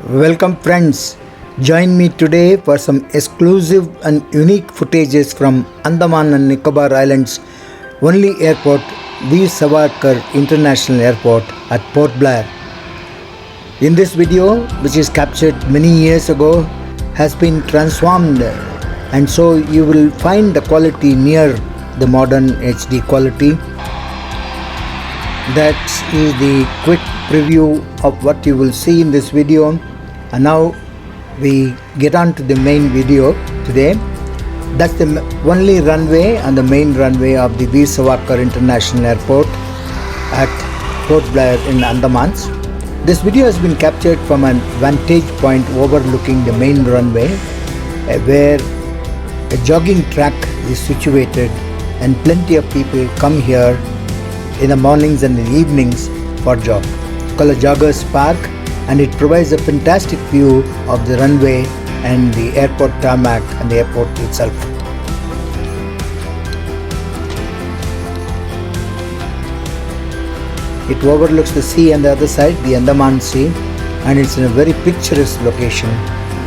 Welcome friends, join me today for some exclusive and unique footages from Andaman and Nicobar Islands only airport, Veer Savarkar International Airport at Port Blair. In this video, which is captured many years ago, has been transformed, and so you will find the quality near the modern HD quality. That is the quick preview of what you will see in this video. And now we get on to the main video today. That's the only runway and the main runway of the Veer Savarkar International Airport at Port Blair in Andamans. This video has been captured from a vantage point overlooking the main runway, where a jogging track is situated, and plenty of people come here in the mornings and the evenings for jog. It's called a Joggers Park, and it provides a fantastic view of the runway and the airport tarmac and the airport itself. It overlooks the sea on the other side, the Andaman Sea, and it's in a very picturesque location,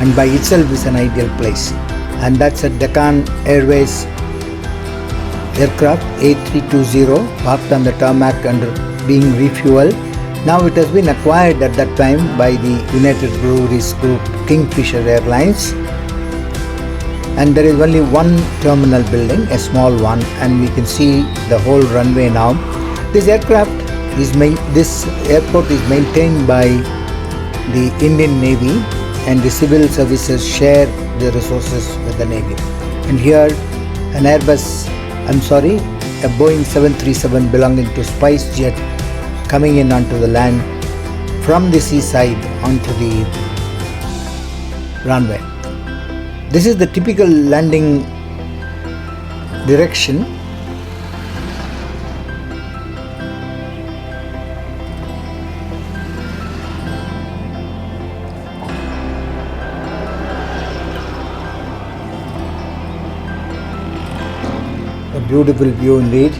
and by itself is an ideal place. And that's a Deccan Airways aircraft A320 parked on the tarmac and being refueled. Now it has been acquired at that time by the United Breweries Group Kingfisher Airlines, and there is only one terminal building, a small one, and we can see the whole runway now. This airport is maintained by the Indian Navy, and the civil services share the resources with the Navy. And here a Boeing 737 belonging to SpiceJet coming in onto the land from the seaside onto the runway. This is the typical landing direction. A beautiful view indeed.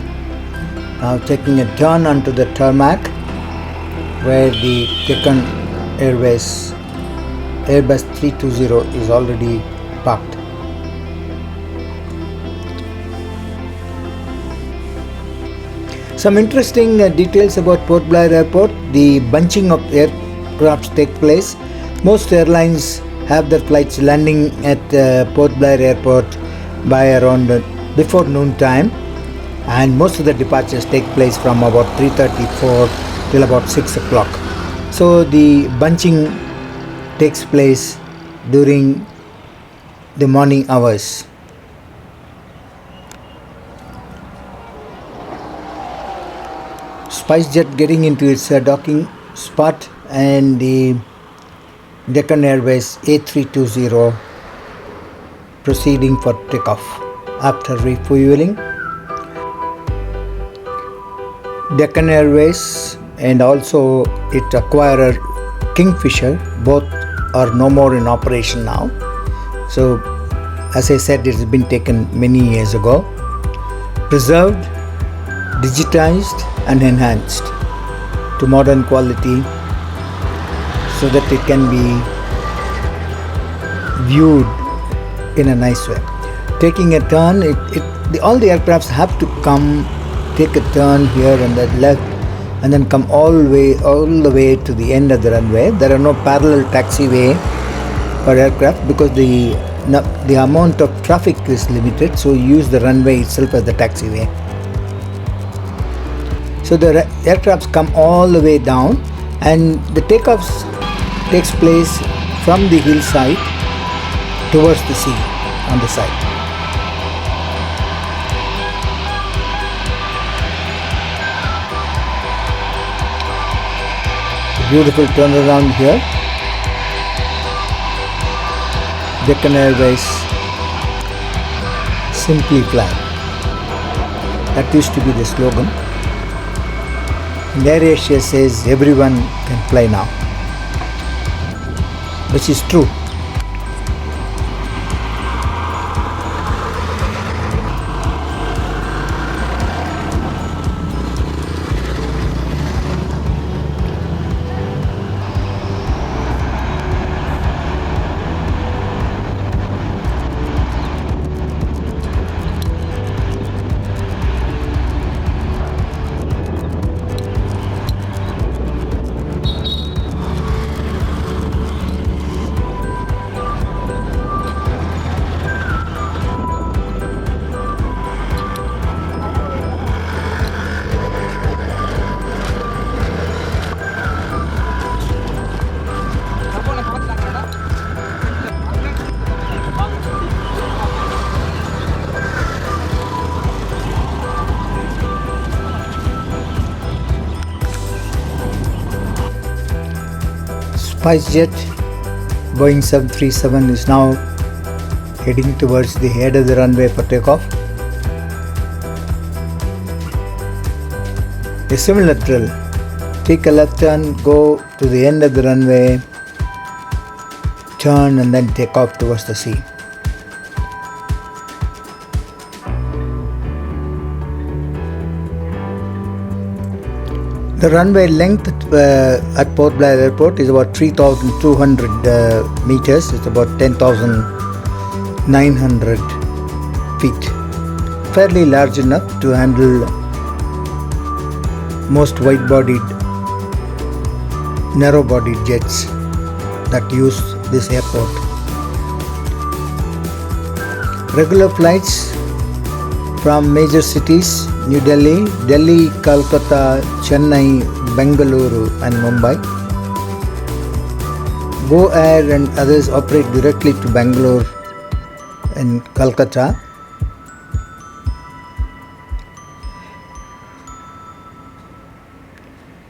Now taking a turn onto the tarmac, where the Deccan Airways Airbus 320 is already parked. Some interesting details about Port Blair Airport. The bunching of aircrafts take place. Most airlines have their flights landing at Port Blair Airport by around before noon time, and most of the departures take place from about 3:34 till about 6 o'clock. So the bunching takes place during the morning hours. SpiceJet getting into its docking spot, and the Deccan Airways A320 proceeding for takeoff after refueling. Deccan Airways and also its acquirer Kingfisher, both are no more in operation now. So as I said, it has been taken many years ago, preserved, digitized and enhanced to modern quality so that it can be viewed in a nice way. Taking a turn, all the aircrafts have to come, take a turn here and then left, and then come all the way to the end of the runway. There are no parallel taxiway for aircraft because the amount of traffic is limited, so you use the runway itself as the taxiway. So the aircrafts come all the way down, and the takeoffs takes place from the hillside towards the sea on the side. Beautiful turnaround here. Deccan Airways, simply fly. That used to be the slogan. And AirAsia says everyone can fly now, which is true. SpiceJet Boeing 737 is now heading towards the head of the runway for takeoff. A similar drill. Take a left turn, go to the end of the runway, turn and then take off towards the sea. The runway length at Port Blair Airport is about 3,200 meters. It's about 10,900 feet. Fairly large enough to handle most wide-bodied, narrow-bodied jets that use this airport. Regular flights from major cities: New Delhi, Delhi, Kolkata, Chennai, Bengaluru and Mumbai. Go Air and others operate directly to Bangalore and Kolkata.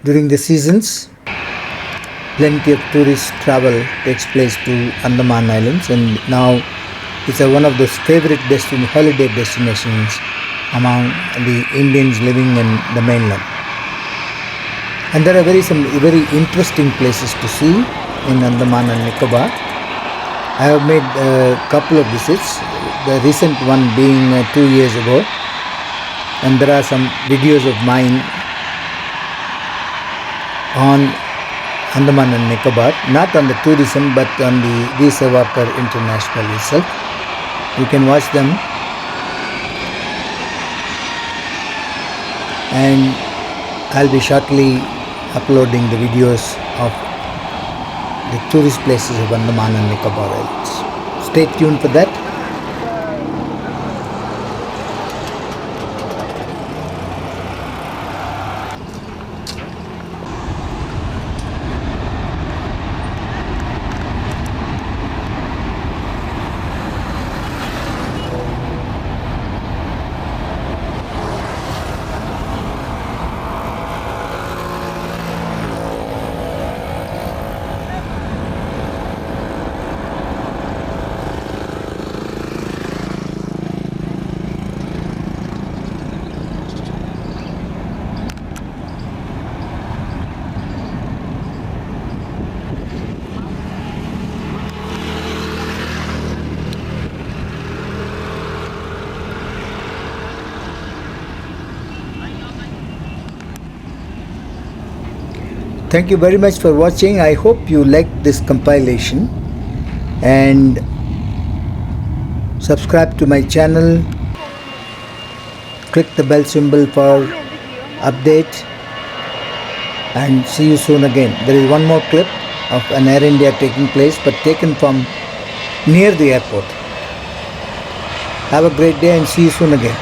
During the seasons, plenty of tourist travel takes place to Andaman Islands, and now it's one of those favorite holiday destinations among the Indians living in the mainland. And there are some very interesting places to see in Andaman and Nicobar. I have made a couple of visits, the recent one being 2 years ago, and there are some videos of mine on Andaman and Nicobar, not on the tourism but on the Veer Savarkar International itself. You can watch them, and I'll be shortly uploading the videos of the tourist places of Andaman and Nicobar Islands. Stay tuned for that. Thank you very much for watching. I hope you liked this compilation, and subscribe to my channel. Click the bell symbol for update, and see you soon again. There is one more clip of an Air India taking place, but taken from near the airport. Have a great day and see you soon again.